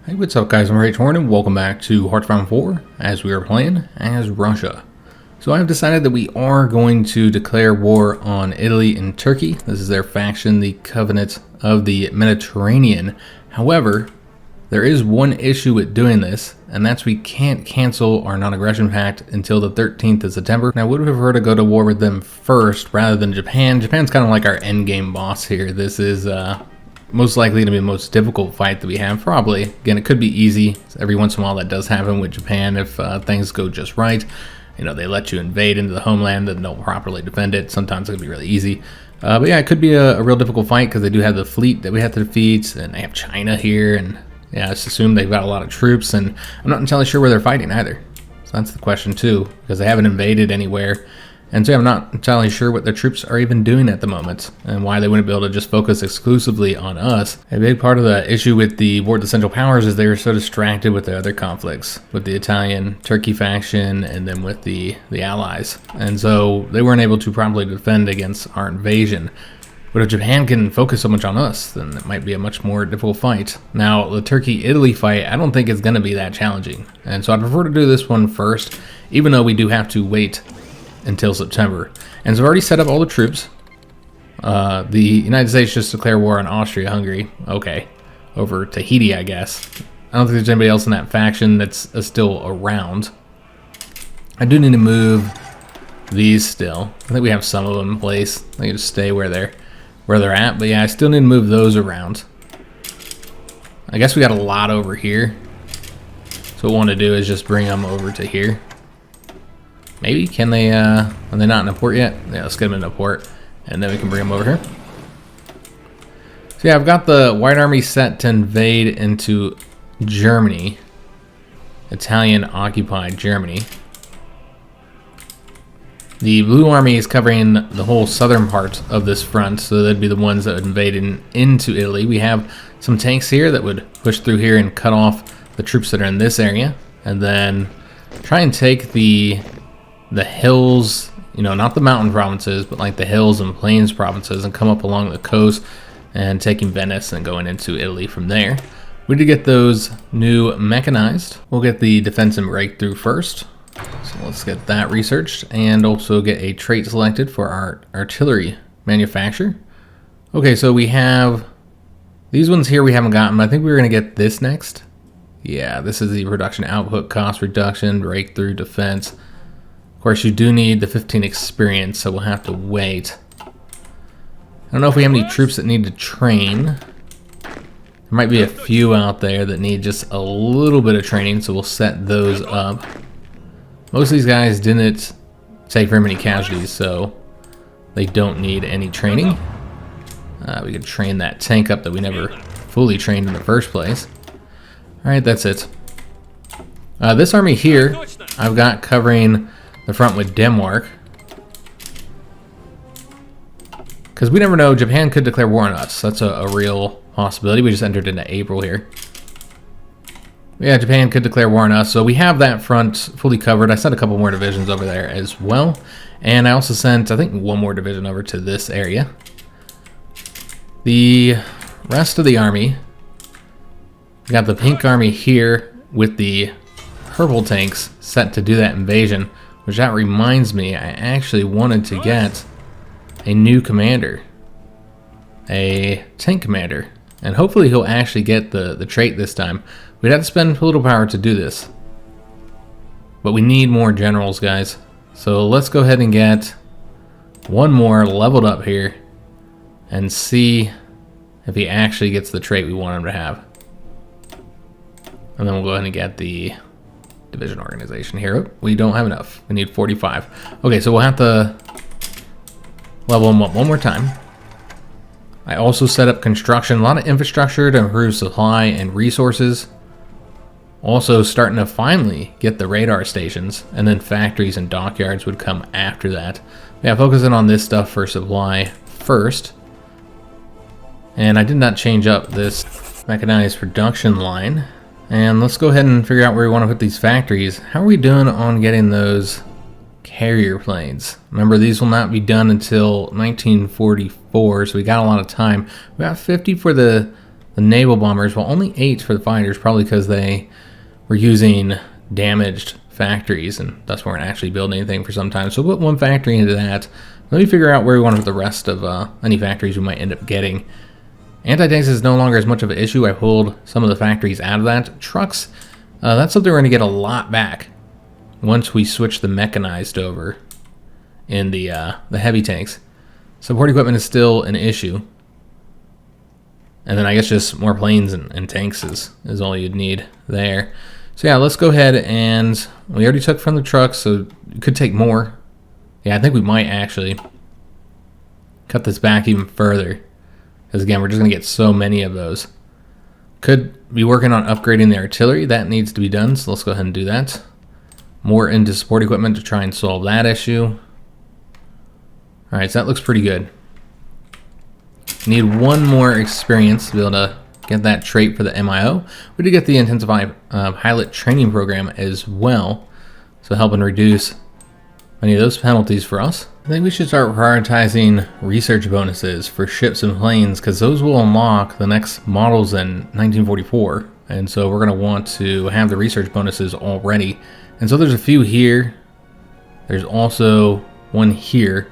Hey, what's up guys, I'm HOI4 and welcome back to HOI4 as we are playing as Russia. So I've decided that we are going to declare war on Italy and Turkey. This is their faction, the Covenant of the Mediterranean. However, there is one issue with doing this, and that's we can't cancel our non-aggression pact until the 13th of September. Now I would prefer to go to war with them first rather than Japan. Japan's kind of like our endgame boss here. This is most likely to be the most difficult fight that we have, probably. Again, it could be easy. Every once in a while that does happen with Japan if things go just right. You know, they let you invade into the homeland and don't properly defend it. Sometimes it can be really easy. But yeah, it could be a real difficult fight because they do have the fleet that we have to defeat, and they have China here, and yeah, I just assume they've got a lot of troops, and I'm not entirely sure where they're fighting either. So that's the question too, because they haven't invaded anywhere. And so I'm not entirely sure what their troops are even doing at the moment and why they wouldn't be able to just focus exclusively on us. A big part of the issue with the War of the Central Powers is they were so distracted with the other conflicts, with the Italian-Turkey faction and then with the Allies. And so they weren't able to properly defend against our invasion. But if Japan can focus so much on us, then it might be a much more difficult fight. Now, the Turkey-Italy fight, I don't think it's going to be that challenging. And so I'd prefer to do this one first, even though we do have to wait until September. And so I've already set up all the troops. The United States just declared war on Austria-Hungary. Okay. Over Tahiti, I guess. I don't think there's anybody else in that faction that's still around. I do need to move these still. I think we have some of them in place. They can just stay where they're at. But yeah, I still need to move those around. I guess we got a lot over here. So what I want to do is just bring them over to here. Maybe, can they, are they not in a port yet? Yeah, let's get them in a port, and then we can bring them over here. So yeah, I've got the White Army set to invade into Germany. Italian-occupied Germany. The Blue Army is covering the whole southern part of this front, so they'd be the ones that would invade into Italy. We have some tanks here that would push through here and cut off the troops that are in this area, and then try and take the hills, you know, not the mountain provinces, but like the hills and plains provinces, and come up along the coast and taking Venice and going into Italy from there. We need to get those new mechanized. We'll get the defense and breakthrough first. So let's get that researched and also get a trait selected for our artillery manufacture. Okay, so we have these ones here we haven't gotten. I think we were going to get this next. Yeah, this is the production output, cost reduction, breakthrough, defense. Of course, you do need the 15 experience, so we'll have to wait. I don't know if we have any troops that need to train. There might be a few out there that need just a little bit of training, so we'll set those up. Most of these guys didn't take very many casualties, so they don't need any training. We could train that tank up that we never fully trained in the first place. Alright, that's it. This army here, I've got covering the front with Denmark, because we never know, Japan could declare war on us. That's a real possibility. We just entered into April here. Yeah, Japan could declare war on us, so we have that front fully covered. I sent a couple more divisions over there as well, and I also sent, I think, one more division over to this area. The rest of the army, we got the pink army here with the purple tanks set to do that invasion. Which that reminds me, I actually wanted to get a new commander. A tank commander. And hopefully he'll actually get the trait this time. We'd have to spend political power to do this. But we need more generals, guys. So let's go ahead and get one more leveled up here. And see if he actually gets the trait we want him to have. And then we'll go ahead and get the division organization here. Oh, we don't have enough. We need 45. Okay, so we'll have to level them up one more time. I also set up construction, a lot of infrastructure to improve supply and resources. Also starting to finally get the radar stations, and then factories and dockyards would come after that. Yeah, focusing on this stuff for supply first. And I did not change up this mechanized production line. And let's go ahead and figure out where we want to put these factories. How are we doing on getting those carrier planes? Remember, these will not be done until 1944, so we got a lot of time. We got 50 for the the naval bombers, well, only 8 for the fighters, probably because they were using damaged factories and thus weren't actually building anything for some time. So we'll put 1 factory into that. Let me figure out where we want to put the rest of any factories we might end up getting. Anti-tanks is no longer as much of an issue. I pulled some of the factories out of that. Trucks, that's something we're going to get a lot back once we switch the mechanized over in the heavy tanks. Support equipment is still an issue. And then I guess just more planes and tanks is all you'd need there. So yeah, let's go ahead, and we already took from the trucks, so you could take more. Yeah, I think we might actually cut this back even further. Because again, we're just going to get so many of those. Could be working on upgrading the artillery. That needs to be done, so let's go ahead and do that. More into support equipment to try and solve that issue. Alright, so that looks pretty good. Need 1 more experience to be able to get that trait for the MIO. We did get the intensified pilot training program as well, so helping reduce many of those penalties for us. I think we should start prioritizing research bonuses for ships and planes, because those will unlock the next models in 1944, and so we're going to want to have the research bonuses already. And so there's a few here. There's also 1 here.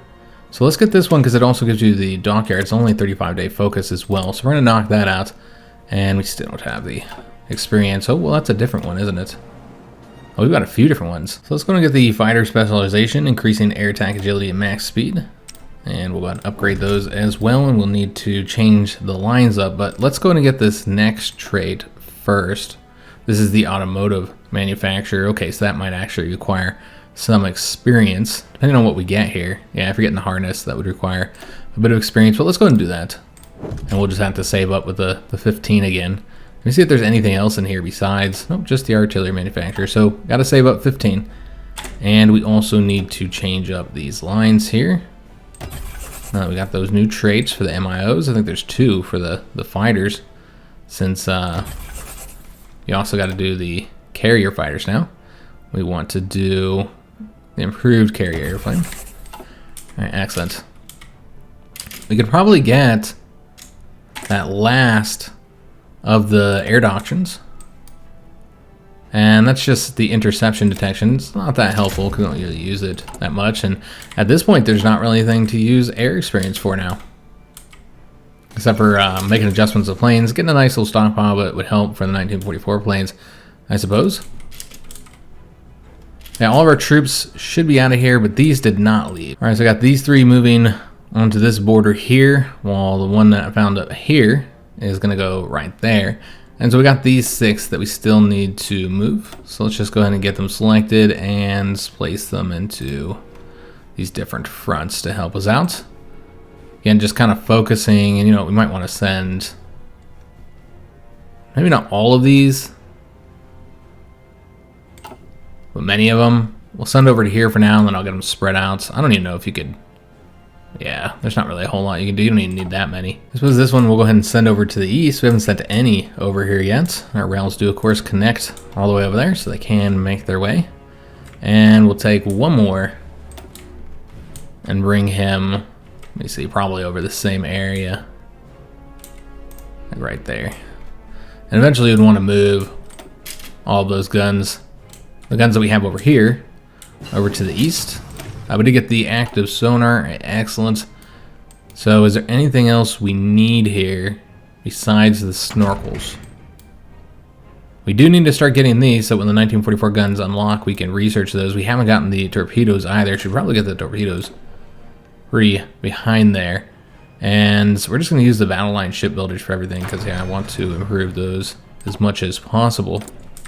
So let's get this one because it also gives you the dockyard. It's only 35-day focus as well, so we're going to knock that out. And we still don't have the experience. Oh, well, that's a different one, isn't it? Oh, we've got a few different ones. So let's go and get the fighter specialization, increasing air attack agility and max speed. And we'll go ahead and upgrade those as well, and we'll need to change the lines up. But let's go and get this next trait first. This is the automotive manufacturer. Okay, so that might actually require some experience, depending on what we get here. Yeah, if you're getting the harness, that would require a bit of experience, but let's go ahead and do that. And we'll just have to save up with the 15 again. Let me see if there's anything else in here besides, nope, just the artillery manufacturer. So got to save up 15. And we also need to change up these lines here. Now that we got those new traits for the MIOs, I think there's 2 for the fighters, since you also got to do the carrier fighters now. We want to do the improved carrier airplane. All right, excellent. We could probably get that last of the air doctrines, and that's just the interception detection. It's not that helpful because we don't really use it that much, and at this point there's not really anything to use air experience for now, except for making adjustments of planes. Getting a nice little stockpile, but it would help for the 1944 planes, I suppose. Yeah, all of our troops should be out of here, but these did not leave. All right, so I got these 3 moving onto this border here, while the one that I found up here is going to go right there. And so we got these 6 that we still need to move. So let's just go ahead and get them selected and place them into these different fronts to help us out. Again, just kind of focusing, and you know, we might want to send maybe not all of these, but many of them. We'll send over to here for now, and then I'll get them spread out. I don't even know if you could. Yeah, there's not really a whole lot you can do. You don't even need that many. I suppose this one we'll go ahead and send over to the east. We haven't sent any over here yet. Our rails do, of course, connect all the way over there, so they can make their way. And we'll take 1 more and bring him, let me see, probably over the same area. Like right there. And eventually we'd want to move all of those guns, the guns that we have over here, over to the east. We did get the active sonar, excellent. So is there anything else we need here besides the snorkels? We do need to start getting these, so when the 1944 guns unlock, we can research those. We haven't gotten the torpedoes either. Should probably get the torpedoes pretty behind there. And so we're just going to use the battle line shipbuilders for everything, because yeah, I want to improve those as much as possible.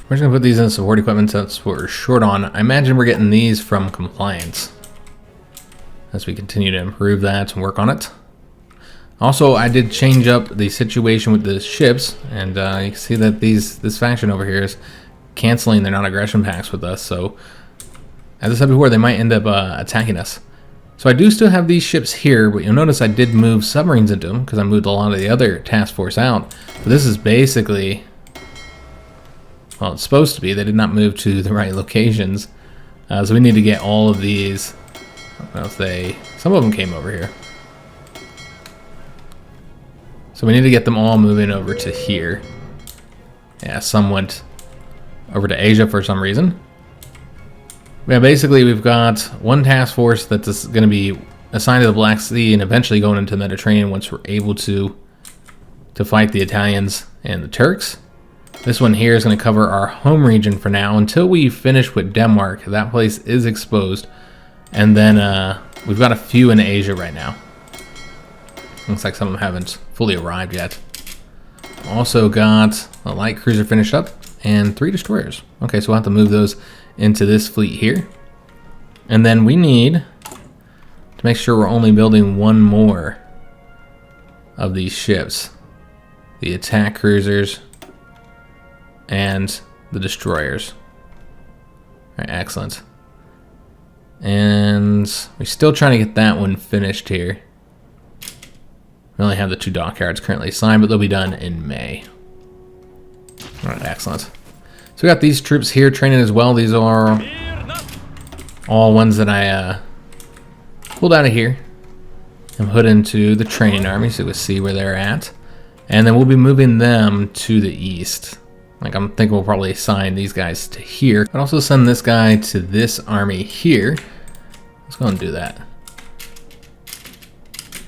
We're just going to put these in support equipment, so that's what we're short on. I imagine we're getting these from compliance as we continue to improve that and work on it. Also, I did change up the situation with the ships, and you can see that this faction over here is canceling their non-aggression pacts with us. So, as I said before, they might end up attacking us. So I do still have these ships here, but you'll notice I did move submarines into them because I moved a lot of the other task force out. But this is basically, well, it's supposed to be. They did not move to the right locations, so we need to get all of these. I don't know if some of them came over here. So we need to get them all moving over to here. Yeah, some went over to Asia for some reason. Yeah, basically we've got one task force that's going to be assigned to the Black Sea and eventually going into the Mediterranean once we're able to fight the Italians and the Turks. This one here is going to cover our home region for now until we finish with Denmark. That place is exposed. And then we've got a few in Asia right now. Looks like some of them haven't fully arrived yet. Also got a light cruiser finished up and 3 destroyers. Okay, so we'll have to move those into this fleet here. And then we need to make sure we're only building one more of these ships. The attack cruisers and the destroyers. All right, excellent. And we're still trying to get that one finished here. We only have the 2 dockyards currently assigned, but they'll be done in May. All right, excellent. So we got these troops here training as well. These are all ones that I pulled out of here and put into the training army so we see where they're at. And then we'll be moving them to the east. Like I'm thinking we'll probably assign these guys to here, but also send this guy to this army here. Let's go and do that.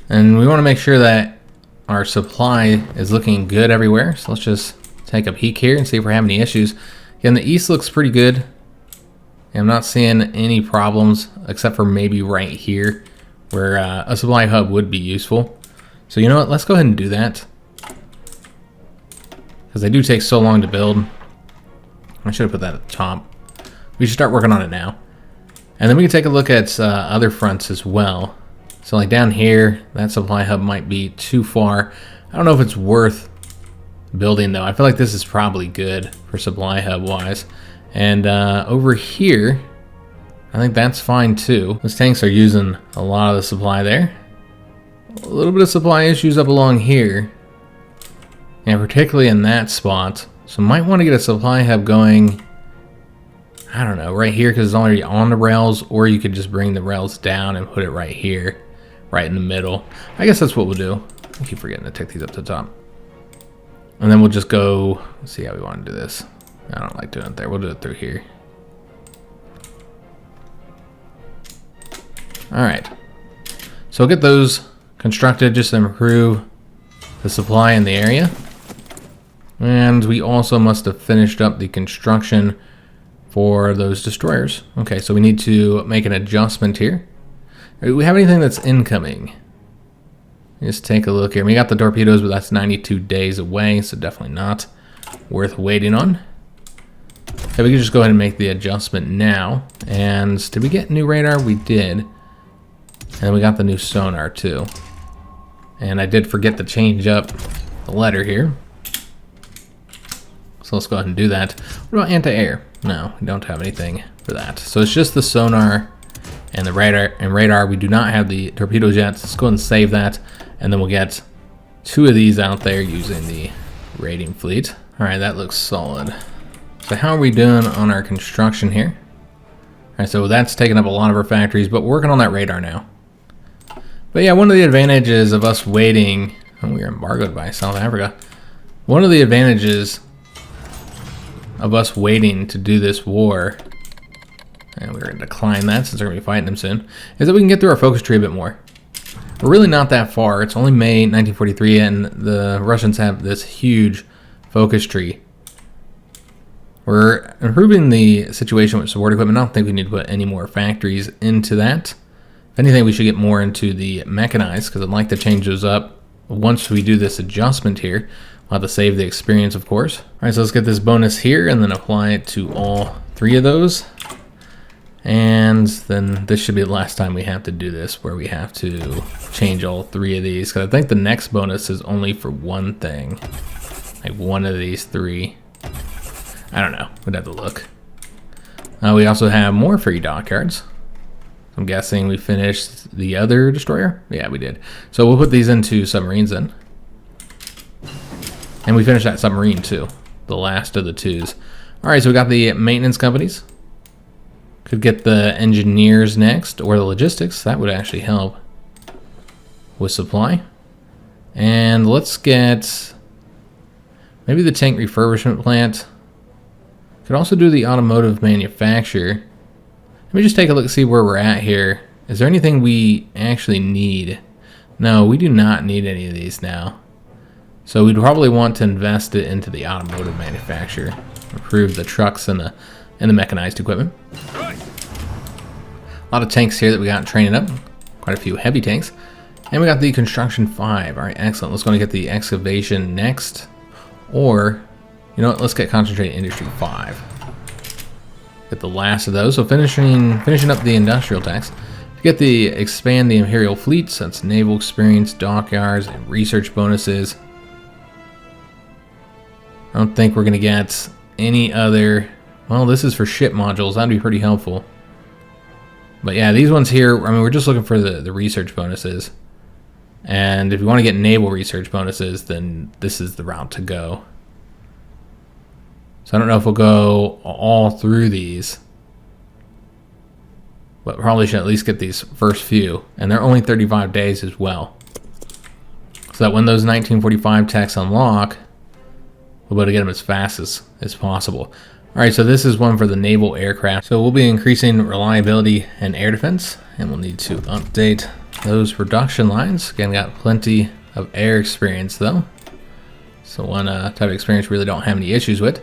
And we want to make sure that our supply is looking good everywhere. So let's just take a peek here and see if we're having any issues. Again, the east looks pretty good. I'm not seeing any problems except for maybe right here where a supply hub would be useful. So you know what, let's go ahead and do that. Because they do take so long to build. I should have put that at the top. We should start working on it now. And then we can take a look at other fronts as well. So like down here, that supply hub might be too far. I don't know if it's worth building though. I feel like this is probably good for supply hub wise. And over here, I think that's fine too. Those tanks are using a lot of the supply there. A little bit of supply issues up along here. And particularly in that spot. So might want to get a supply hub going, I don't know, right here because it's already on the rails, or you could just bring the rails down and put it right here, right in the middle. I guess that's what we'll do. I keep forgetting to take these up to the top. And then we'll just go, let's see how we want to do this. I don't like doing it there. We'll do it through here. All right. So we'll get those constructed just to improve the supply in the area. And we also must have finished up the construction for those destroyers. Okay, so we need to make an adjustment here. Do we have anything that's incoming? Just take a look here. We got the torpedoes, but that's 92 days away, so definitely not worth waiting on. Okay, we can just go ahead and make the adjustment now. And did we get new radar? We did. And then we got the new sonar too. And I did forget to change up the letter here. So let's go ahead and do that. What about anti-air? No, we don't have anything for that. So it's just the sonar and the radar. And radar, we do not have the torpedo jets. Let's go ahead and save that. And then we'll get 2 of these out there using the raiding fleet. All right, that looks solid. So how are we doing on our construction here? All right, so that's taking up a lot of our factories, but we're working on that radar now. But yeah, one of the advantages of us waiting, and we are embargoed by South Africa. One of the advantages of us waiting to do this war, and we're going to decline that since we're going to be fighting them soon, is that we can get through our focus tree a bit more. We're really not that far. It's only May 1943, and the Russians have this huge focus tree. We're improving the situation with support equipment. I don't think we need to put any more factories into that. If anything, we should get more into the mechanized, because I'd like to change those up once we do this adjustment here. We'll have to save the experience, of course. All right, so let's get this bonus here and then apply it to all 3 of those. And then this should be the last time we have to do this, where we have to change all 3 of these. Because I think the next bonus is only for one thing. Like one of these 3. I don't know. We'd have to look. We also have more free dockyards. I'm guessing we finished the other destroyer? Yeah, we did. So we'll put these into submarines then. And we finished that submarine too. The last of the 2s. Alright, so we got the maintenance companies. Could get the engineers next, or the logistics. That would actually help with supply. And let's get maybe the tank refurbishment plant. Could also do the automotive manufacturer. Let me just take a look, see where we're at here. Is there anything we actually need? No, we do not need any of these now. So we'd probably want to invest it into the automotive manufacturer. Improve the trucks and the mechanized equipment. A lot of tanks here that we got training up. Quite a few heavy tanks. And we got the construction 5. All right, excellent. Let's go and get the excavation next. Or, you know what, let's get concentrated industry 5. Get the last of those. So finishing up the industrial tax. To get the expand the imperial fleets, that's naval experience, dockyards, and research bonuses. I don't think we're gonna get any other. Well, this is for ship modules. That'd be pretty helpful. But yeah, these ones here, I mean, we're just looking for the research bonuses. And if you want to get naval research bonuses, then this is the route to go. So I don't know if we'll go all through these, but probably should at least get these first few. And they're only 35 days as well. So that when those 1945 techs unlock, we'll be able to get them as fast as possible. All right, so this is one for the naval aircraft. So we'll be increasing reliability and air defense, and we'll need to update those production lines. Again, got plenty of air experience though. So one type of experience we really don't have any issues with.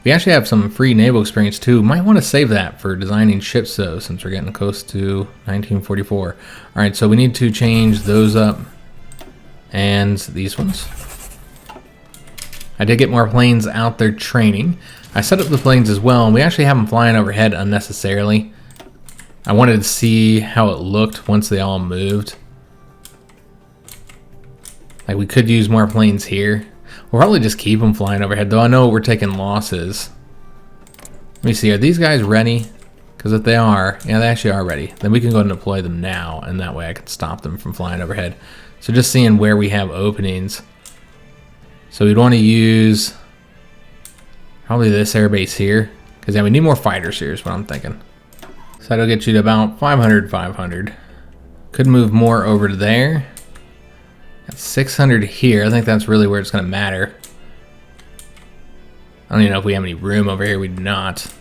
We actually have some free naval experience too. Might want to save that for designing ships though, since we're getting close to 1944. All right, so we need to change those up and these ones. I did get more planes out there training. I set up the planes as well, and we actually have them flying overhead unnecessarily. I wanted to see how it looked once they all moved. Like, we could use more planes here. We'll probably just keep them flying overhead, though I know we're taking losses. Let me see, are these guys ready? Because if they are, yeah, they actually are ready. Then we can go and deploy them now, and that way I can stop them from flying overhead. So just seeing where we have openings. So we'd want to use probably this airbase here, because yeah, we need more fighters here is what I'm thinking. So that'll get you to about 500. Could move more over to there. Got 600 here. I think that's really where it's going to matter. I don't even know if we have any room over here. We do not.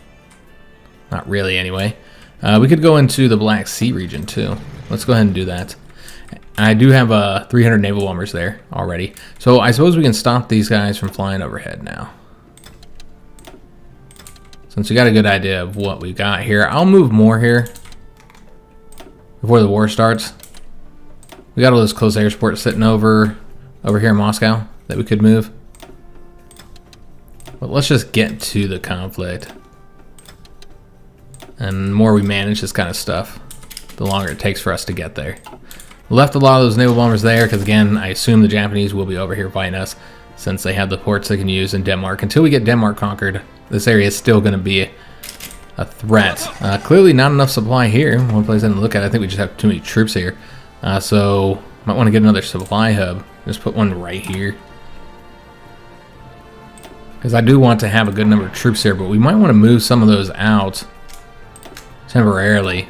Not really anyway. We could go into the Black Sea region too. Let's go ahead and do that. I do have 300 naval bombers there already. So I suppose we can stop these guys from flying overhead now. Since we got a good idea of what we got here, I'll move more here before the war starts. We got all those close air support sitting over here in Moscow that we could move. But let's just get to the conflict. And the more we manage this kind of stuff, the longer it takes for us to get there. Left a lot of those naval bombers there because, again, I assume the Japanese will be over here fighting us since they have the ports they can use in Denmark. Until we get Denmark conquered, this area is still going to be a threat. Clearly not enough supply here. One place I didn't look at, I think we just have too many troops here. So might want to get another supply hub. Just put one right here. Because I do want to have a good number of troops here, but we might want to move some of those out temporarily.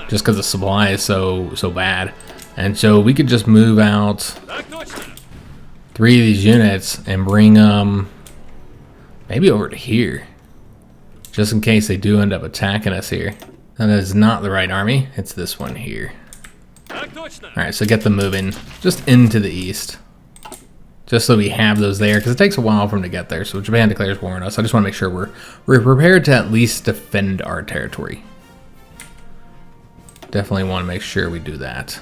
Just because the supply is so bad. And so we could just move out 3 of these units and bring them maybe over to here. Just in case they do end up attacking us here. That is not the right army. It's this one here. Alright, so get them moving just into the east. Just so we have those there, because it takes a while for them to get there. So Japan declares war on us. I just want to make sure we're prepared to at least defend our territory. Definitely want to make sure we do that.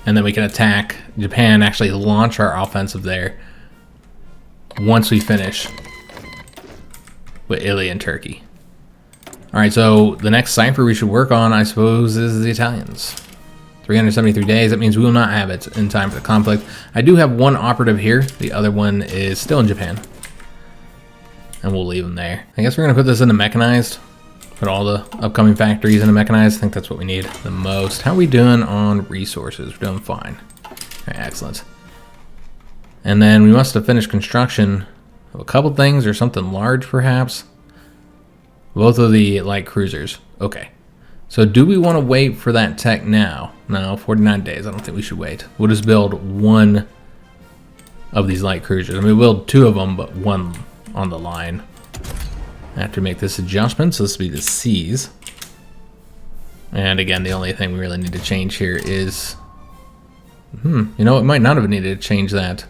And then we can attack Japan, actually launch our offensive there once we finish with Italy and Turkey. Alright, so the next cipher we should work on, I suppose, is the Italians. 373 days, that means we will not have it in time for the conflict. I do have one operative here, the other one is still in Japan. And we'll leave them there. I guess we're going to put this into mechanized. Put all the upcoming factories into mechanized. I think that's what we need the most. How are we doing on resources? We're doing fine. Okay, excellent. And then we must have finished construction of a couple things or something large perhaps. Both of the light cruisers. Okay. So do we want to wait for that tech now? No, 49 days. I don't think we should wait. We'll just build one of these light cruisers. I mean, we'll build two of them, but one on the line. I have to make this adjustment, so this will be the C's. And again, the only thing we really need to change here is... you know, it might not have needed to change that.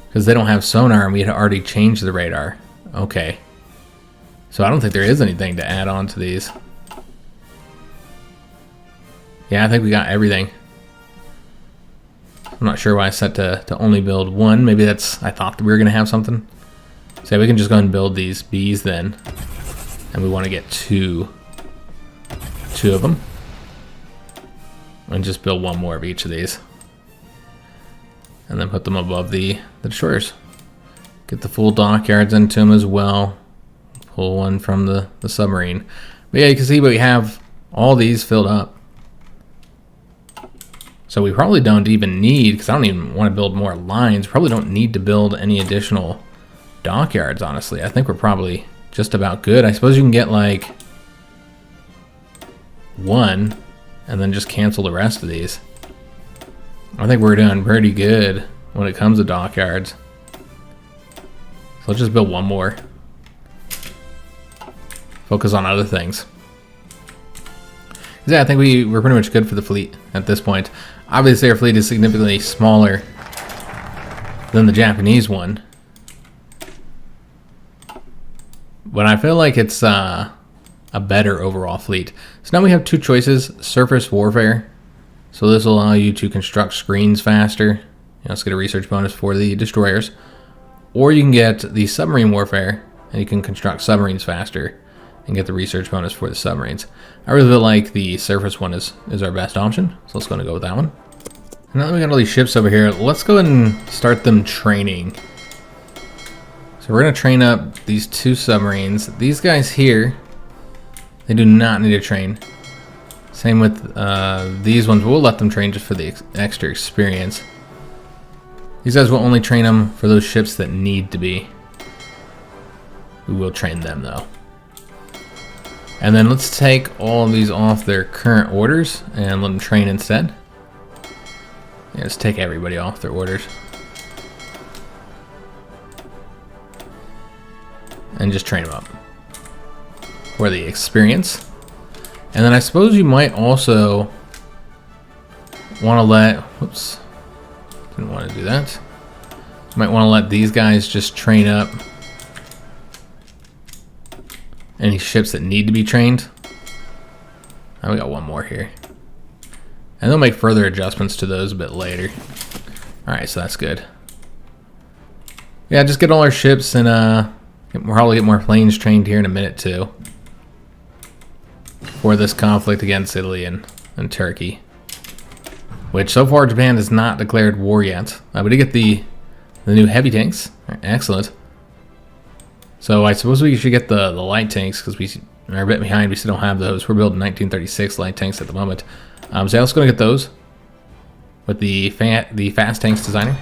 Because they don't have sonar, and we had already changed the radar. Okay. So I don't think there is anything to add on to these. Yeah, I think we got everything. I'm not sure why I set to only build one. Maybe that's... I thought that we were going to have something. So yeah, we can just go ahead and build these Bs then. And we want to get two of them. And just build one more of each of these. And then put them above the destroyers. Get the full dockyards into them as well. Pull one from the submarine. But yeah, you can see we have all these filled up. So we probably don't even need, because I don't even want to build more lines, probably don't need to build any additional dockyards, honestly. I think we're probably just about good. I suppose you can get like one and then just cancel the rest of these. I think we're doing pretty good when it comes to dockyards. So let's just build one more. Focus on other things. Yeah, I think we're pretty much good for the fleet at this point. Obviously, our fleet is significantly smaller than the Japanese one. But I feel like it's a better overall fleet. So now we have two choices. Surface warfare. So this will allow you to construct screens faster. You know, let's get a research bonus for the destroyers. Or you can get the submarine warfare, and you can construct submarines faster and get the research bonus for the submarines. I really feel like the surface one is our best option, so let's go with that one. And now that we got all these ships over here, let's go ahead and start them training. So we're going to train up these two submarines. These guys here, they do not need to train. Same with these ones. We'll let them train just for the extra experience. These guys will only train them for those ships that need to be. We will train them though. And then let's take all of these off their current orders and let them train instead. Yeah, let's take everybody off their orders. And just train them up for the experience. And then I suppose you might also want to let... Whoops. Didn't want to do that. You might want to let these guys just train up any ships that need to be trained. Now we got one more here. And they'll make further adjustments to those a bit later. Alright, so that's good. Yeah, just get all our ships and we'll probably get more planes trained here in a minute too. For this conflict against Italy and Turkey. Which so far Japan has not declared war yet. We did get the new heavy tanks. Excellent. So I suppose we should get the light tanks because we are a bit behind. We still don't have those. We're building 1936 light tanks at the moment. So yeah, let's go get those with the fast tanks designer.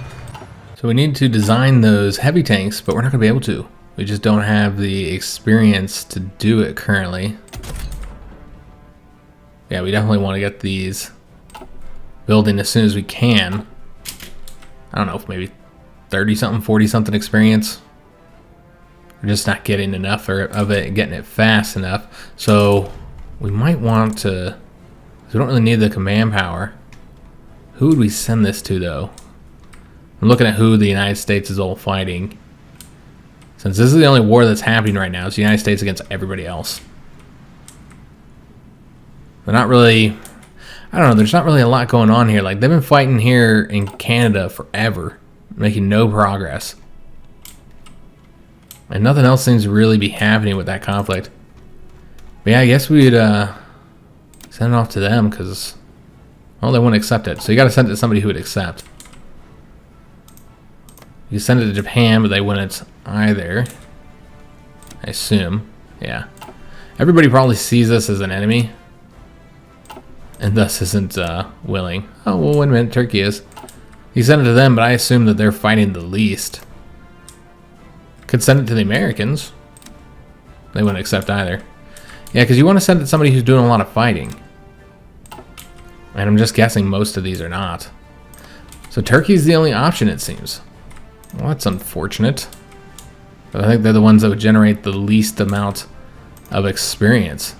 So we need to design those heavy tanks, but we're not going to be able to. We just don't have the experience to do it currently. Yeah, we definitely want to get these building as soon as we can. I don't know, if maybe 30-something, 40-something experience. We're just not getting enough of it, getting it fast enough. So we might want to... We don't really need the command power. Who would we send this to, though? I'm looking at who the United States is all fighting. Since this is the only war that's happening right now, it's the United States against everybody else. They're not really... I don't know, there's not really a lot going on here. Like, they've been fighting here in Canada forever, making no progress. And nothing else seems to really be happening with that conflict. But yeah, I guess we would send it off to them because, well, they wouldn't accept it. So you got to send it to somebody who would accept. You send it to Japan, but they wouldn't either. I assume. Yeah. Everybody probably sees us as an enemy. And thus isn't willing. Oh, well, wait a minute. Turkey is. He sent it to them, but I assume that they're fighting the least. Could send it to the Americans. They wouldn't accept either. Yeah, because you want to send it to somebody who's doing a lot of fighting. And I'm just guessing most of these are not. So Turkey's the only option, it seems. Well, that's unfortunate. But I think they're the ones that would generate the least amount of experience.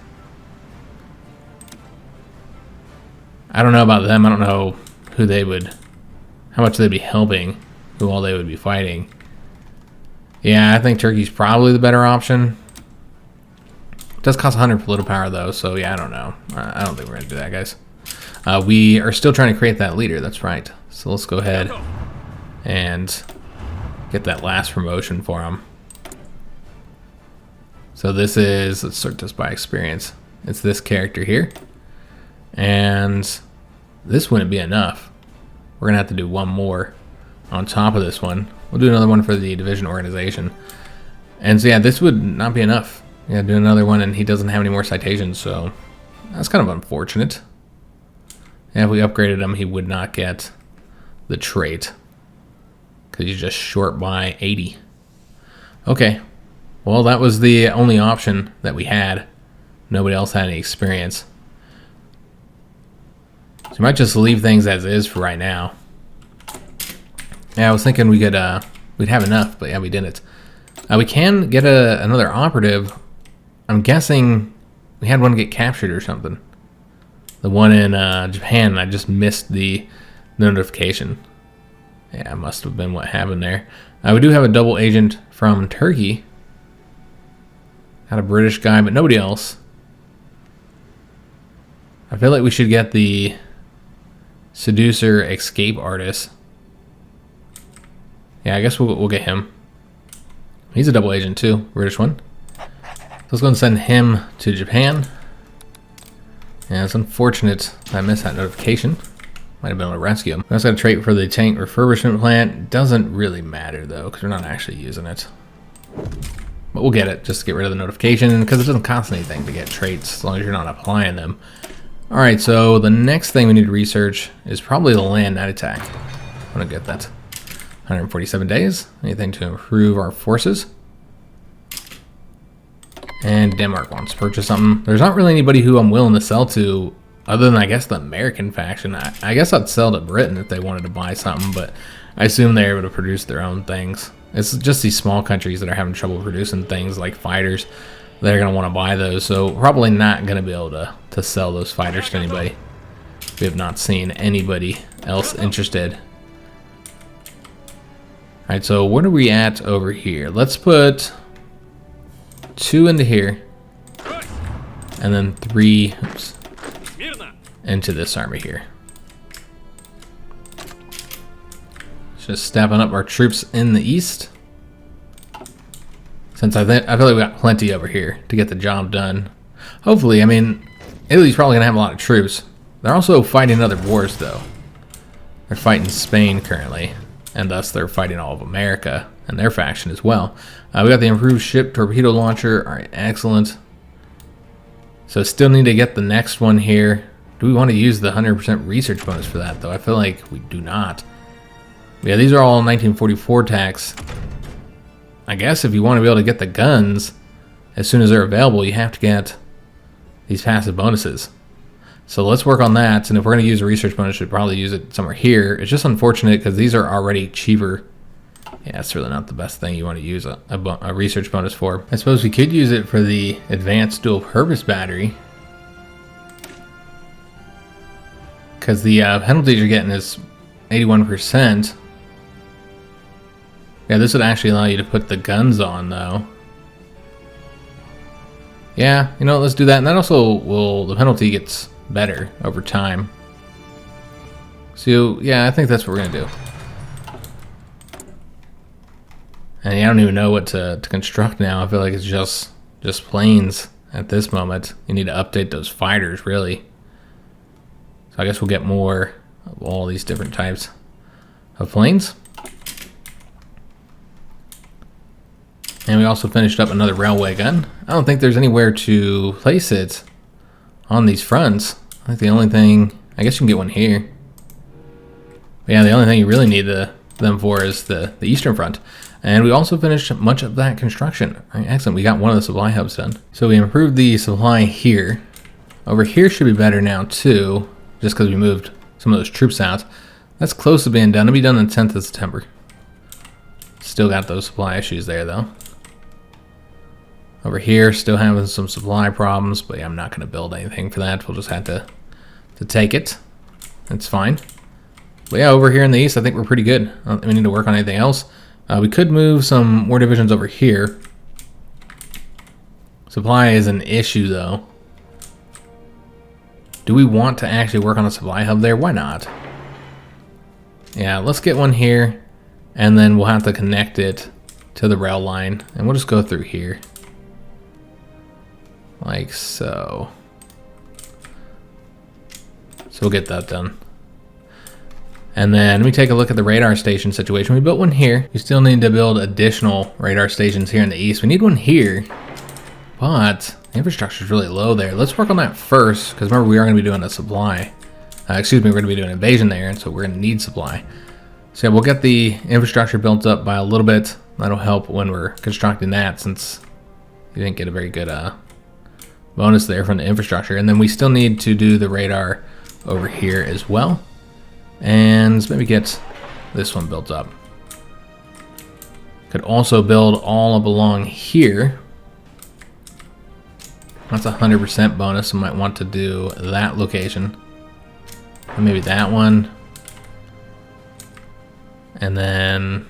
I don't know about them. I don't know who they would, how much they'd be helping, who all they would be fighting. Yeah, I think Turkey's probably the better option. It does cost 100 political power though, so yeah, I don't know. I don't think we're gonna do that, guys. We are still trying to create that leader, that's right. So let's go ahead and get that last promotion for him. So this is, let's sort this by experience. It's this character here. And this wouldn't be enough. We're gonna have to do one more on top of this one. We'll do another one for the division organization. And so yeah, this would not be enough. Yeah, do another one and he doesn't have any more citations, so that's kind of unfortunate. Yeah, if we upgraded him, he would not get the trait because he's just short by 80. Okay, well that was the only option that we had. Nobody else had any experience. So we might just leave things as is for right now. Yeah, I was thinking we could we'd have enough, but yeah, we didn't. We can get another operative. I'm guessing we had one get captured or something. The one in Japan, I just missed the notification. Yeah, it must have been what happened there. We do have a double agent from Turkey. Got a British guy, but nobody else. I feel like we should get the seducer escape artist. Yeah, I guess we'll get him. He's a double agent too, British one. So let's go and send him to Japan. Yeah, it's unfortunate I missed that notification. Might have been able to rescue him. We also got a trait for the tank refurbishment plant. Doesn't really matter though, because we're not actually using it. But we'll get it just to get rid of the notification, because it doesn't cost anything to get traits as long as you're not applying them. Alright, so the next thing we need to research is probably the land night attack. I'm gonna get that. 147 days. Anything to improve our forces. And Denmark wants to purchase something. There's not really anybody who I'm willing to sell to other than, I guess, the American faction. I guess I'd sell to Britain if they wanted to buy something, but I assume they're able to produce their own things. It's just these small countries that are having trouble producing things like fighters. They're going to want to buy those, so probably not going to be able to sell those fighters to anybody. We have not seen anybody else interested. Alright, so what are we at over here? Let's put 2 into here, and then 3 into this army here. Just stepping up our troops in the east. Since I feel like we got plenty over here to get the job done. Hopefully, I mean, Italy's probably gonna have a lot of troops. They're also fighting other wars though. They're fighting Spain currently, and thus they're fighting all of America and their faction as well. We got the improved ship torpedo launcher. All right, excellent. So still need to get the next one here. Do we want to use the 100% research bonus for that though? I feel like we do not. Yeah, these are all 1944 tax. I guess if you want to be able to get the guns as soon as they're available, you have to get these passive bonuses. So let's work on that, and if we're going to use a research bonus, we should probably use it somewhere here. It's just unfortunate because these are already cheaper. Yeah, it's really not the best thing you want to use a research bonus for. I suppose we could use it for the advanced dual purpose battery, because the penalties you're getting is 81%. Yeah, this would actually allow you to put the guns on though. Yeah, you know, let's do that. And that also will, the penalty gets better over time. So yeah, I think that's what we're gonna do. And yeah, I don't even know what to construct now. I feel like it's just planes at this moment. You need to update those fighters really. So I guess we'll get more of all these different types of planes. And we also finished up another railway gun. I don't think there's anywhere to place it on these fronts. I think the only thing, I guess you can get one here. But yeah, the only thing you really need them for is the eastern front. And we also finished much of that construction. All right, excellent. We got one of the supply hubs done. So we improved the supply here. Over here should be better now too, just because we moved some of those troops out. That's close to being done. It'll be done on the 10th of September. Still got those supply issues there though. Over here, still having some supply problems, but yeah, I'm not going to build anything for that. We'll just have to take it. That's fine. But yeah, over here in the east, I think we're pretty good. I don't we need to work on anything else. We could move some more divisions over here. Supply is an issue though. Do we want to actually work on a supply hub there? Why not? Yeah, let's get one here, and then we'll have to connect it to the rail line, and we'll just go through here. Like so. So we'll get that done. And then let me take a look at the radar station situation. We built one here. We still need to build additional radar stations here in the east. We need one here, but the infrastructure is really low there. Let's work on that first, because remember, we are going to be doing a supply. We're going to be doing an invasion there, and so we're going to need supply. So we'll get the infrastructure built up by a little bit. That'll help when we're constructing that, since you didn't get a very good bonus there from the infrastructure. And then we still need to do the radar over here as well. And let's maybe get this one built up. Could also build all up along here. That's 100% bonus. I might want to do that location. And maybe that one. And then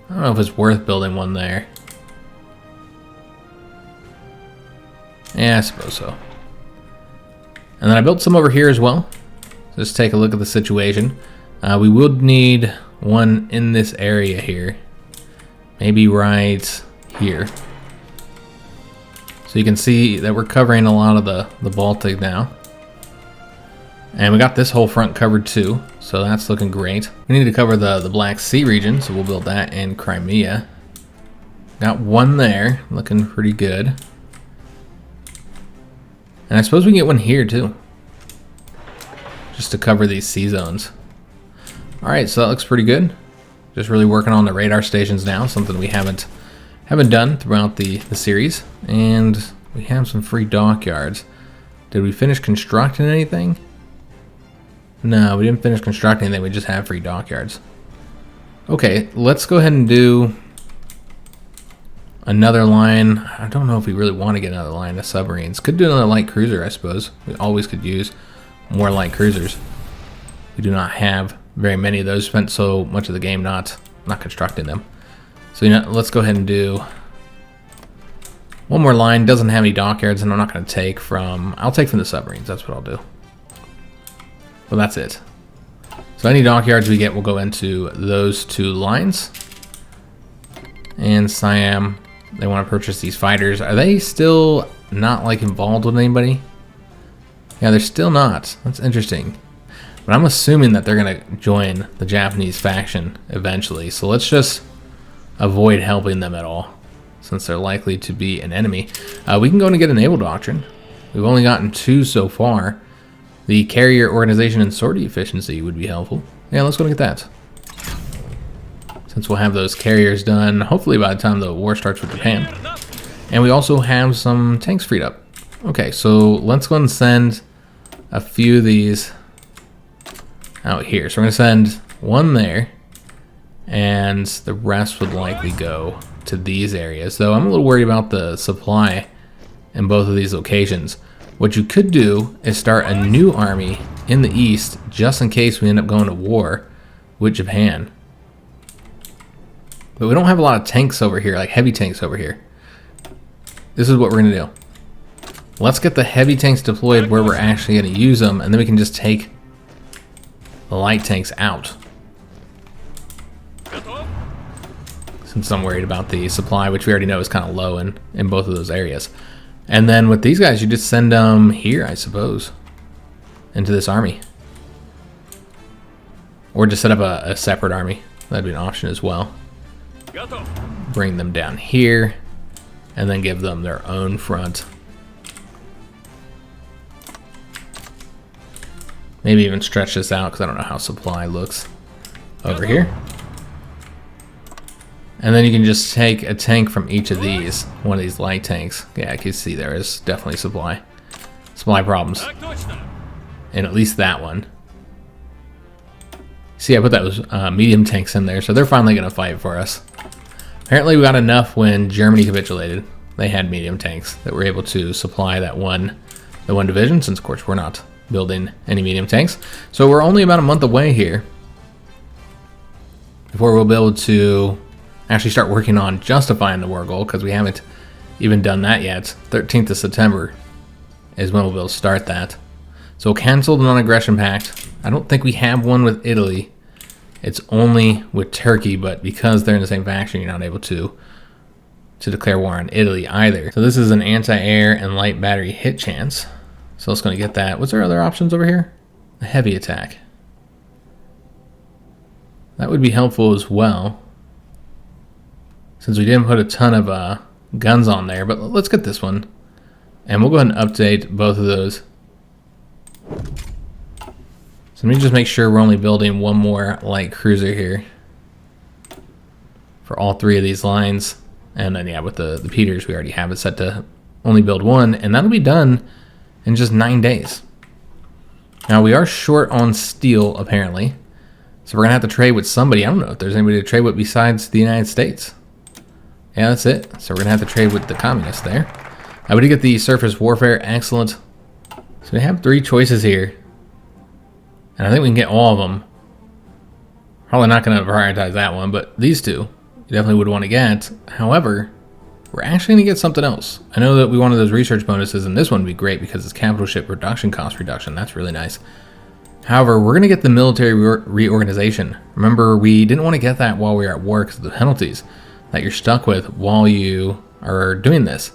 I don't know if it's worth building one there. Yeah, I suppose so. And then I built some over here as well. Just take a look at the situation. We would need one in this area here. Maybe right here. So you can see that we're covering a lot of the Baltic now. And we got this whole front covered too, so that's looking great. We need to cover the Black Sea region, so we'll build that in Crimea. Got one there, looking pretty good. And I suppose we can get one here too, just to cover these sea zones. Alright, so that looks pretty good. Just really working on the radar stations now, something we haven't done throughout the series. And we have some free dockyards. Did we finish constructing anything? No, we didn't finish constructing anything, we just have free dockyards. Okay, let's go ahead and do another line. I don't know if we really want to get another line of submarines. Could do another light cruiser, I suppose. We always could use more light cruisers. We do not have very many of those. Spent so much of the game not constructing them. So let's go ahead and do one more line. Doesn't have any dockyards, and I'm not going to take from. I'll take from the submarines. That's what I'll do. Well, that's it. So any dockyards we get will go into those two lines. And Siam, they want to purchase these fighters. Are they still not like involved with anybody? Yeah, they're still not. That's interesting. But I'm assuming that they're going to join the Japanese faction eventually. So let's just avoid helping them at all, since they're likely to be an enemy. We can go and get a naval doctrine. We've only gotten 2 so far. The carrier organization and sortie efficiency would be helpful. Yeah, let's go and get that. Since we'll have those carriers done, hopefully by the time the war starts with Japan. And we also have some tanks freed up. Okay, so let's go and send a few of these out here. So we're going to send one there, and the rest would likely go to these areas. Though I'm a little worried about the supply in both of these locations. What you could do is start a new army in the east, just in case we end up going to war with Japan. But we don't have a lot of tanks over here, like heavy tanks over here. This is what we're going to do. Let's get the heavy tanks deployed where we're actually going to use them, and then we can just take the light tanks out. Since I'm worried about the supply, which we already know is kind of low in both of those areas. And then with these guys, you just send them here, I suppose, into this army. Or just set up a separate army. That'd be an option as well. Bring them down here, and then give them their own front. Maybe even stretch this out, because I don't know how supply looks over here. And then you can just take a tank from each of these, one of these light tanks. Yeah, I can see there is definitely supply problems. And at least that one. See, I put those medium tanks in there, so they're finally going to fight for us. Apparently we got enough when Germany capitulated. They had medium tanks that were able to supply the one division, since of course we're not building any medium tanks. So we're only about a month away here before we'll be able to actually start working on justifying the war goal, because we haven't even done that yet. 13th of September is when we'll be able to start that. So we'll cancel the non-aggression pact. I don't think we have one with Italy. It's only with Turkey, but because they're in the same faction, you're not able to declare war on Italy either. So this is an anti-air and light battery hit chance. So it's going to get that. What's our other options over here? A heavy attack. That would be helpful as well, since we didn't put a ton of guns on there. But let's get this one. And we'll go ahead and update both of those. So let me just make sure we're only building one more light cruiser here for all three of these lines. And then, yeah, with the Peters, we already have it set to only build one. And that'll be done in just 9 days. Now, we are short on steel, apparently. So we're going to have to trade with somebody. I don't know if there's anybody to trade with besides the United States. Yeah, that's it. So we're going to have to trade with the communists there. We did get the surface warfare. Excellent. So we have 3 choices here. And I think we can get all of them. Probably not going to prioritize that one, but these two you definitely would want to get. However, we're actually going to get something else. I know that we wanted those research bonuses, and this one would be great because it's capital ship production cost reduction. That's really nice. However, we're going to get the military reorganization. Remember, we didn't want to get that while we were at war because of the penalties that you're stuck with while you are doing this.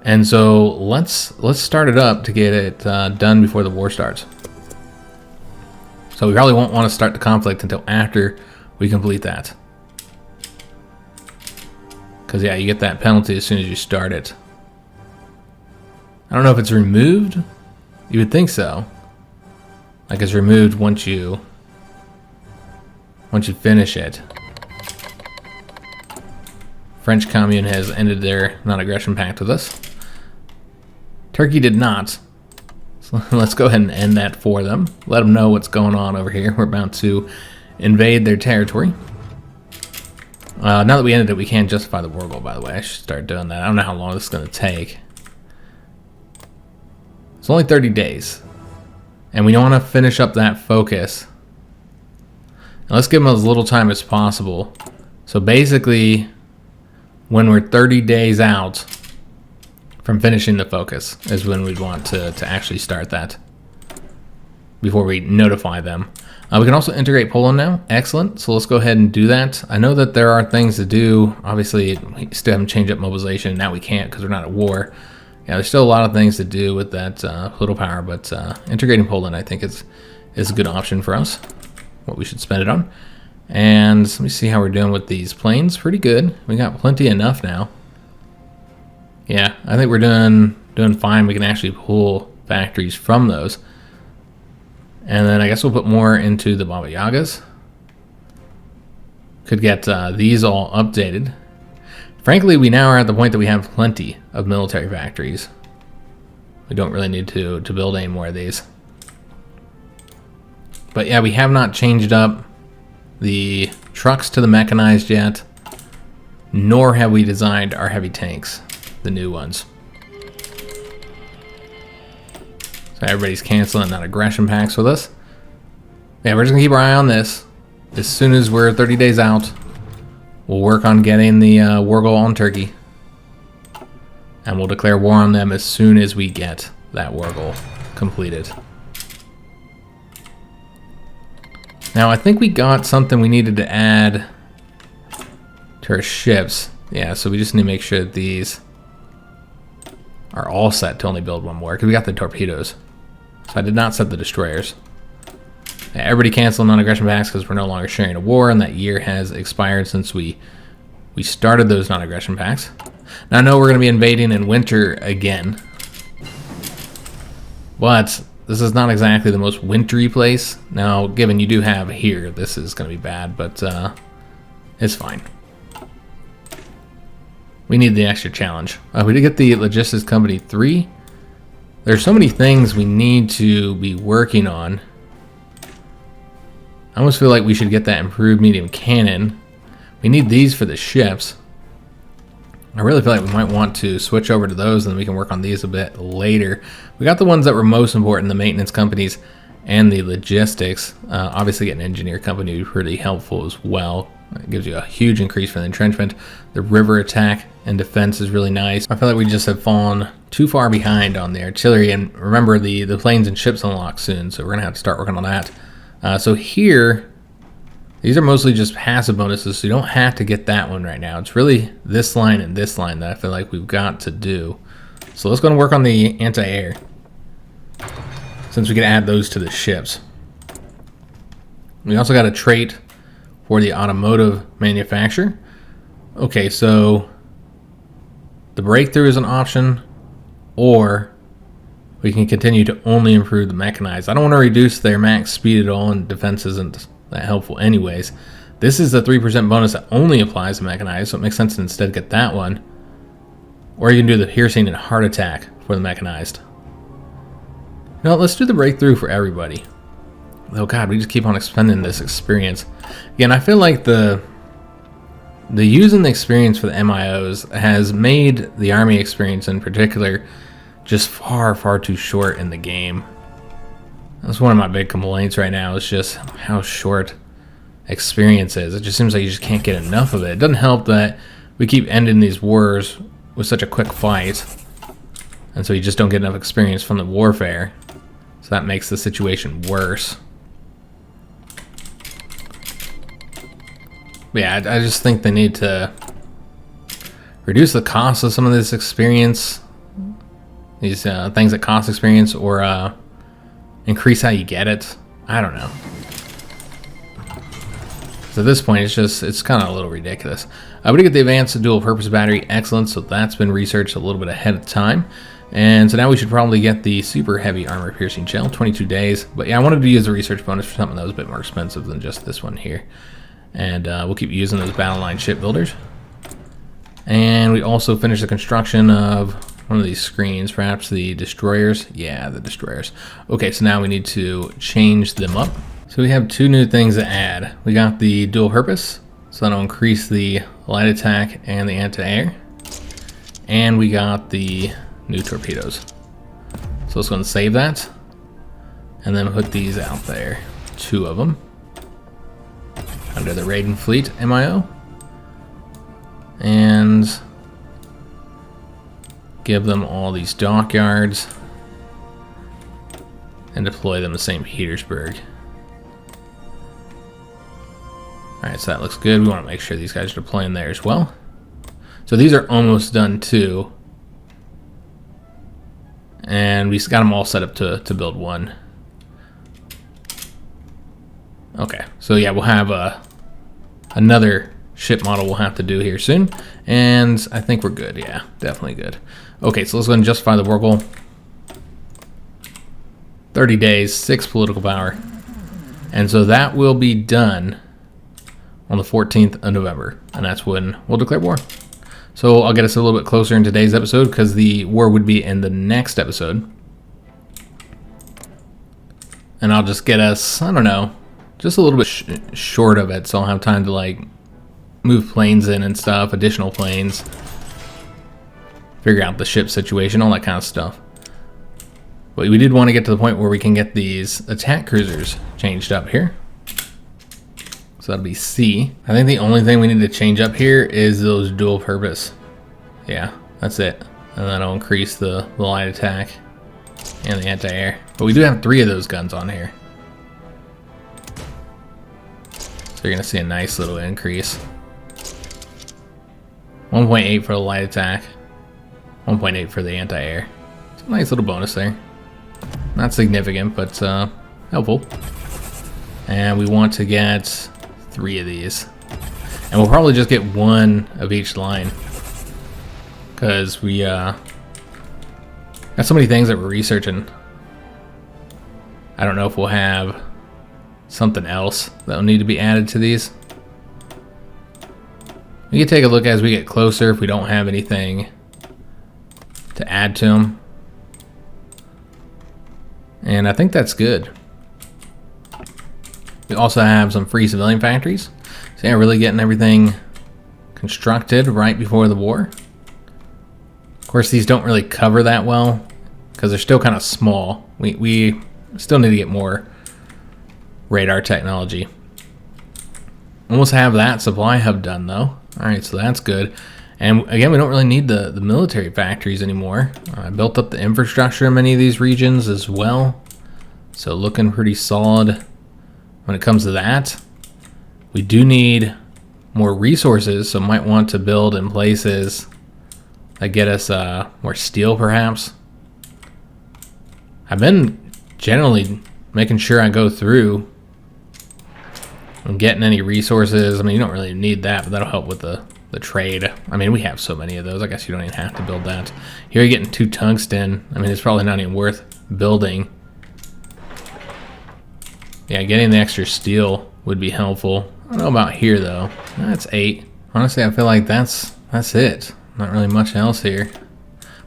And so let's start it up to get it done before the war starts. So we probably won't want to start the conflict until after we complete that. Because, yeah, you get that penalty as soon as you start it. I don't know if it's removed. You would think so. Like it's removed once you finish it. French Commune has ended their non-aggression pact with us. Turkey did not. So let's go ahead and end that for them. Let them know what's going on over here. We're about to invade their territory. Now that we ended it, we can't justify the war goal, by the way. I should start doing that. I don't know how long this is going to take. It's only 30 days. And we don't want to finish up that focus. Now let's give them as little time as possible. So basically, when we're 30 days out from finishing the focus is when we'd want to actually start that before we notify them. We can also integrate Poland now. Excellent. So let's go ahead and do that. I know that there are things to do. Obviously, we still haven't changed up mobilization. Now we can't because we're not at war. Yeah, there's still a lot of things to do with that political power, but integrating Poland, I think, is a good option for us, what we should spend it on. And let me see how we're doing with these planes. Pretty good. We got plenty enough now. Yeah, I think we're doing fine. We can actually pull factories from those. And then I guess we'll put more into the Baba Yagas. Could get these all updated. Frankly, we now are at the point that we have plenty of military factories. We don't really need to build any more of these. But yeah, we have not changed up the trucks to the mechanized yet, nor have we designed our heavy tanks, the new ones. So everybody's canceling that aggression packs with us. Yeah, we're just gonna keep our eye on this. As soon as we're 30 days out, we'll work on getting the war goal on Turkey. And we'll declare war on them as soon as we get that war goal completed. Now, I think we got something we needed to add to our ships. Yeah, so we just need to make sure that these are all set to only build one more, because we got the torpedoes. So I did not set the destroyers. Yeah, everybody canceled non-aggression pacts because we're no longer sharing a war, and that year has expired since we started those non-aggression pacts. Now I know we're going to be invading in winter again, but this is not exactly the most wintry place. Now, given you do have here, this is going to be bad, but it's fine. We need the extra challenge. We did get the Logistics Company 3. There's so many things we need to be working on. I almost feel like we should get that improved medium cannon. We need these for the ships. I really feel like we might want to switch over to those, and then we can work on these a bit later. We got the ones that were most important, the maintenance companies and the logistics. Obviously, getting an engineer company would be pretty helpful as well. It gives you a huge increase for the entrenchment. The river attack and defense is really nice. I feel like we just have fallen too far behind on the artillery, and remember the planes and ships unlock soon, so we're gonna have to start working on that. So here, these are mostly just passive bonuses, so you don't have to get that one right now. It's really this line and this line that I feel like we've got to do. So let's go and work on the anti-air, since we can add those to the ships. We also got a trait for the automotive manufacturer. Okay, so the breakthrough is an option, or we can continue to only improve the mechanized. I don't want to reduce their max speed at all, and defense isn't that helpful anyways. This is the 3% bonus that only applies to mechanized, so it makes sense to instead get that one. Or you can do the piercing and heart attack for the mechanized. No, let's do the breakthrough for everybody. Oh god, we just keep on expending this experience. Again, I feel like the using the experience for the MIOs has made the army experience in particular just far too short in the game. That's one of my big complaints right now, is just how short experience is. It just seems like you just can't get enough of it. It doesn't help that we keep ending these wars with such a quick fight, and so you just don't get enough experience from the warfare. So that makes the situation worse. But yeah, I just think they need to reduce the cost of some of this experience, these things that cost experience, or increase how you get it. I don't know. So at this point, it's kind of a little ridiculous. We did get the advanced dual purpose battery, excellent. So that's been researched a little bit ahead of time. And so now we should probably get the super heavy armor piercing shell, 22 days. But yeah, I wanted to use the research bonus for something that was a bit more expensive than just this one here. And we'll keep using those battle line shipbuilders. And we also finished the construction of one of these screens, perhaps the destroyers. Yeah, the destroyers. Okay, so now we need to change them up. So we have two new things to add. We got the dual purpose, so that'll increase the light attack and the anti-air. And we got the new torpedoes. So let's go and save that. And then put these out there. Two of them. Under the Raiden Fleet MIO. And give them all these dockyards. And deploy them to St. Petersburg. Alright, so that looks good. We want to make sure these guys are deploying there as well. So these are almost done too. And we got them all set up to build one. Okay, so yeah, we'll have another ship model we'll have to do here soon. And I think we're good, yeah, definitely good. Okay, so let's go ahead and justify the war goal. 30 days, 6 political power. And so that will be done on the 14th of November, and that's when we'll declare war. So I'll get us a little bit closer in today's episode, because the war would be in the next episode. And I'll just get us, I don't know, just a little bit short of it, so I'll have time to like move planes in and stuff, additional planes, figure out the ship situation, all that kind of stuff. But we did want to get to the point where we can get these attack cruisers changed up here. So that'll be C. I think the only thing we need to change up here is those dual purpose. Yeah, that's it. And that'll increase the light attack and the anti-air. But we do have 3 of those guns on here. So you're gonna see a nice little increase. 1.8 for the light attack. 1.8 for the anti-air. It's a nice little bonus there. Not significant, but helpful. And we want to get 3 of these, and we'll probably just get 1 of each line, because we got so many things that we're researching. I don't know if we'll have something else that will need to be added to these. We can take a look as we get closer if we don't have anything to add to them. And I think that's good. We also have some free civilian factories. So yeah, really getting everything constructed right before the war. Of course, these don't really cover that well because they're still kind of small. We still need to get more radar technology. Almost have that supply hub done though. Alright, so that's good. And again, we don't really need the military factories anymore. I built up the infrastructure in many of these regions as well. So looking pretty solid when it comes to that. We do need more resources, so might want to build in places that get us more steel perhaps. I've been generally making sure I go through and getting any resources. I mean, you don't really need that, but that'll help with the trade. I mean, we have so many of those. I guess you don't even have to build that. Here you're getting 2 tungsten. I mean, it's probably not even worth building. Yeah, getting the extra steel would be helpful. I don't know about here though. That's 8. Honestly, I feel like that's it. Not really much else here.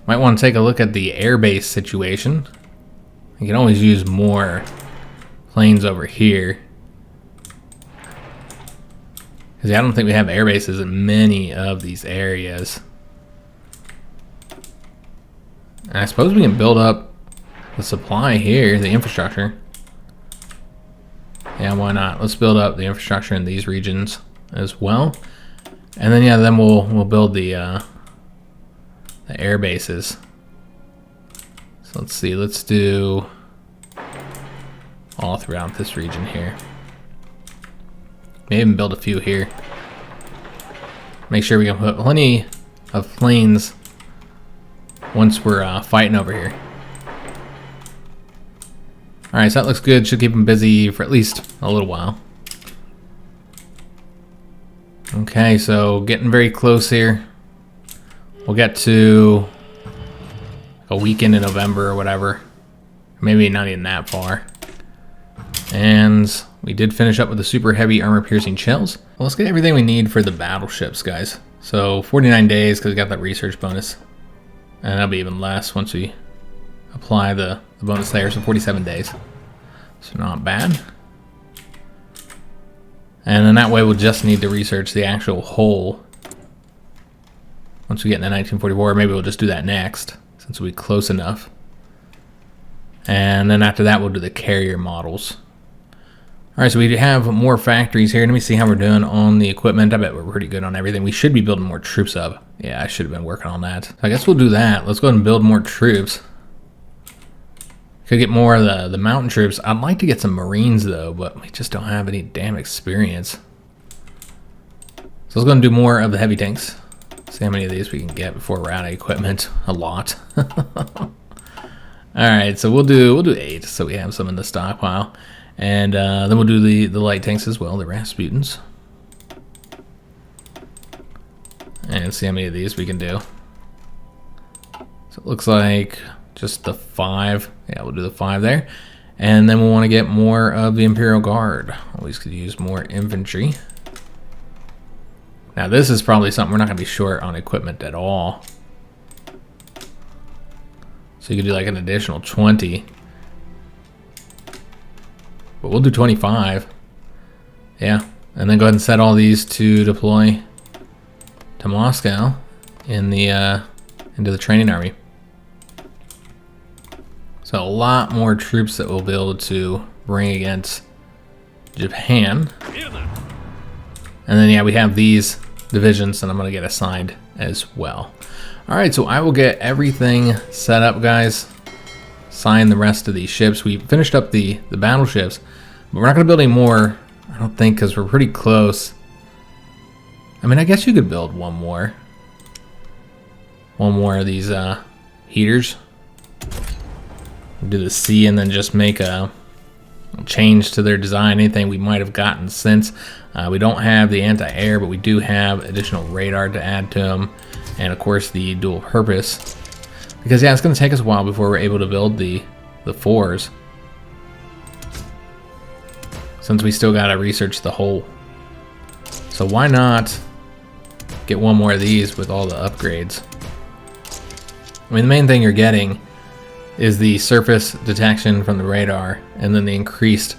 Might want to take a look at the airbase situation. You can always use more planes over here. Because I don't think we have air bases in many of these areas. And I suppose we can build up the supply here, the infrastructure. Yeah, why not? Let's build up the infrastructure in these regions as well. And then yeah, then we'll build the air bases. So let's see, let's do all throughout this region here. Maybe even build a few here. Make sure we can put plenty of planes once we're fighting over here. Alright, so that looks good. Should keep them busy for at least a little while. Okay, so getting very close here. We'll get to a weekend in November or whatever. Maybe not even that far. And we did finish up with the super heavy armor piercing shells. Well, let's get everything we need for the battleships, guys. So 49 days because we got that research bonus. And that'll be even less once we apply the bonus there, so 47 days. So not bad. And then that way we'll just need to research the actual hull. Once we get into 1944, maybe we'll just do that next, since we'll be close enough. And then after that we'll do the carrier models. Alright, so we have more factories here. Let me see how we're doing on the equipment. I bet we're pretty good on everything. We should be building more troops up. Yeah, I should have been working on that. So I guess we'll do that. Let's go ahead and build more troops. Could get more of the mountain troops. I'd like to get some Marines though, but we just don't have any damn experience. So let's go and do more of the heavy tanks. See how many of these we can get before we're out of equipment. A lot. Alright, so we'll do 8 so we have some in the stockpile. And then we'll do the light tanks as well, the Rasputins. And see how many of these we can do. So it looks like just the 5. Yeah, we'll do the 5 there. And then we'll want to get more of the Imperial Guard. Always could use more infantry. Now this is probably something we're not going to be short on equipment at all. So you could do like an additional 20. But we'll do 25. Yeah. And then go ahead and set all these to deploy to Moscow in the into the training army. So a lot more troops that we'll be able to bring against Japan. And then yeah, we have these divisions that I'm going to get assigned as well. Alright, so I will get everything set up, guys. Sign the rest of these ships. We finished up the battleships, but we're not going to build any more, I don't think, because we're pretty close. I mean, I guess you could build one more of these heaters. Do the C and then just make a change to their design. Anything we might have gotten since. We don't have the anti-air, but we do have additional radar to add to them, and of course the dual purpose. Because yeah, it's going to take us a while before we're able to build the 4s, since we still got to research the hull. So why not get one more of these with all the upgrades. I mean, the main thing you're getting is the surface detection from the radar, and then the increased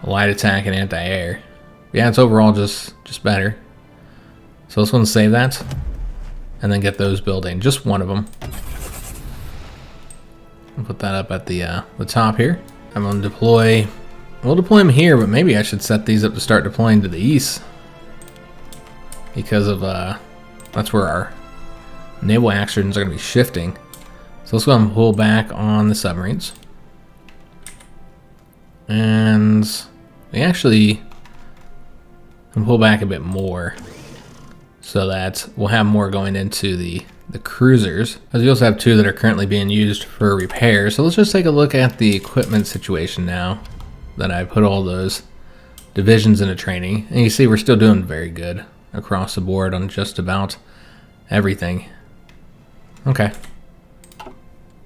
light attack and anti-air. Yeah, it's overall just better. So let's go and save that, and then get those building. Just one of them. I'll put that up at the top here. I'm gonna deploy. We'll deploy them here, but maybe I should set these up to start deploying to the east, because of that's where our naval actions are going to be shifting. So let's go and pull back on the submarines, and we actually can pull back a bit more, so that we'll have more going into the cruisers, as we also have 2 that are currently being used for repair. So let's just take a look at the equipment situation now that I put all those divisions into training, and you see we're still doing very good across the board on just about everything. Okay.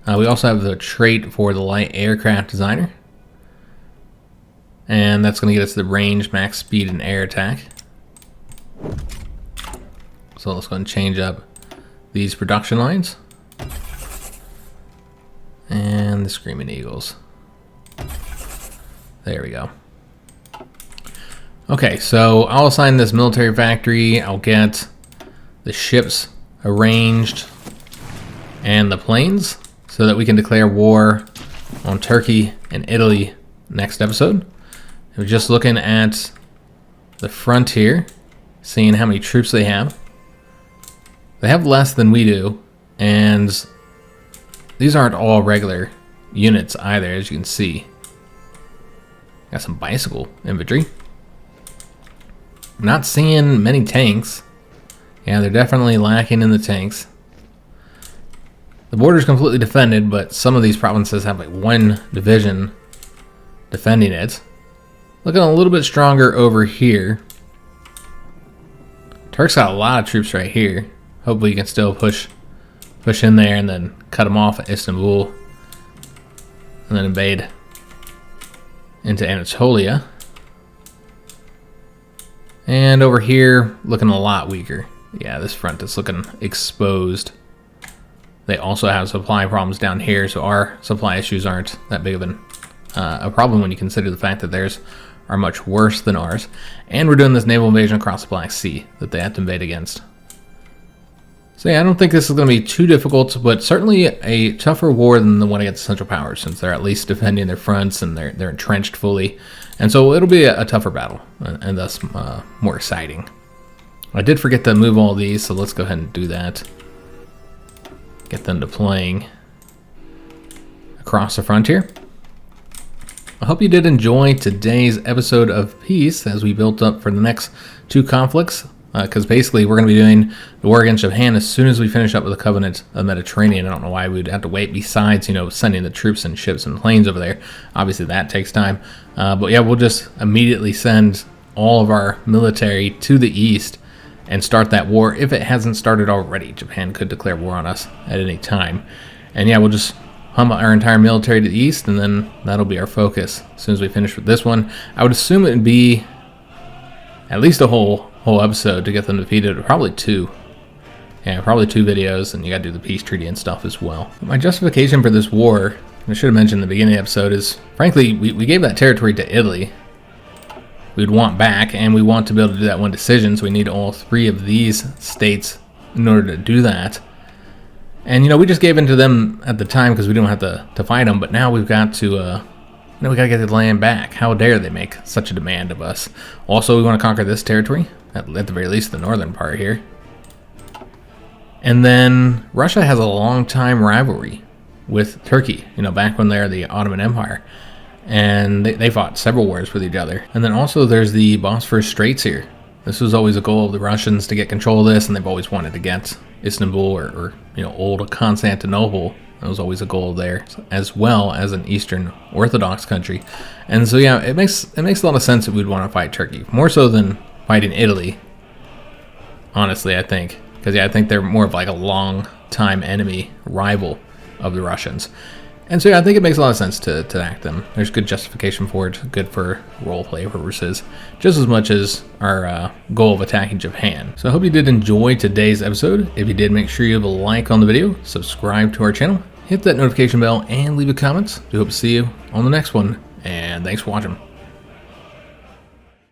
We also have the trait for the light aircraft designer, and that's going to get us the range, max speed, and air attack. So let's go and change up these production lines, and the Screaming Eagles. There we go. Okay, so I'll assign this military factory. I'll get the ships arranged and the planes so that we can declare war on Turkey and Italy next episode. We're just looking at the frontier, seeing how many troops they have. They have less than we do, and these aren't all regular units either, as you can see. Got some bicycle infantry. I'm not seeing many tanks. Yeah, they're definitely lacking in the tanks. The border's completely defended, but some of these provinces have like 1 division defending it. Looking a little bit stronger over here. Turks got a lot of troops right here. Hopefully you can still push in there and then cut them off at Istanbul, and then invade into Anatolia. And over here, looking a lot weaker. Yeah, this front is looking exposed. They also have supply problems down here, so our supply issues aren't that big of a problem when you consider the fact that theirs are much worse than ours. And we're doing this naval invasion across the Black Sea that they have to invade against. So yeah, I don't think this is going to be too difficult, but certainly a tougher war than the one against Central Powers, since they're at least defending their fronts and they're entrenched fully. And so it'll be a tougher battle, and thus more exciting. I did forget to move all these, so let's go ahead and do that. Get them deploying across the frontier. I hope you did enjoy today's episode of Peace as we built up for the next 2 conflicts. Because basically we're going to be doing the war against Japan as soon as we finish up with the Covenant of the Mediterranean. I don't know why we'd have to wait, besides, sending the troops and ships and planes over there. Obviously that takes time. But yeah, we'll just immediately send all of our military to the east and start that war. If it hasn't started already, Japan could declare war on us at any time. And yeah, we'll just pump our entire military to the east, and then that'll be our focus as soon as we finish with this one. I would assume it would be at least a whole episode to get them defeated, probably 2. Yeah, probably 2 videos, and you gotta do the peace treaty and stuff as well. My justification for this war, I should have mentioned in the beginning of the episode, is frankly, we gave that territory to Italy. We'd want back, and we want to be able to do that one decision, so we need all 3 of these states in order to do that. And we just gave in to them at the time because we didn't have to fight them, but now we've got to we gotta get the land back. How dare they make such a demand of us? Also, we want to conquer this territory, at the very least the northern part here. And then Russia has a long time rivalry with Turkey, back when they're the Ottoman Empire. And they fought several wars with each other. And then also there's the Bosphorus Straits here. This was always a goal of the Russians, to get control of this, and they've always wanted to get Istanbul or old Constantinople. That was always a goal there, as well as an Eastern Orthodox country. And so yeah, it makes a lot of sense that we'd want to fight Turkey, more so than fighting Italy, honestly, I think. Because yeah, I think they're more of like a long time enemy, rival of the Russians. And so yeah, I think it makes a lot of sense to act them. There's good justification for it, good for roleplay purposes, just as much as our goal of attacking Japan. So I hope you did enjoy today's episode. If you did, make sure you have a like on the video, subscribe to our channel, hit that notification bell, and leave a comment. We hope to see you on the next one, and thanks for watching.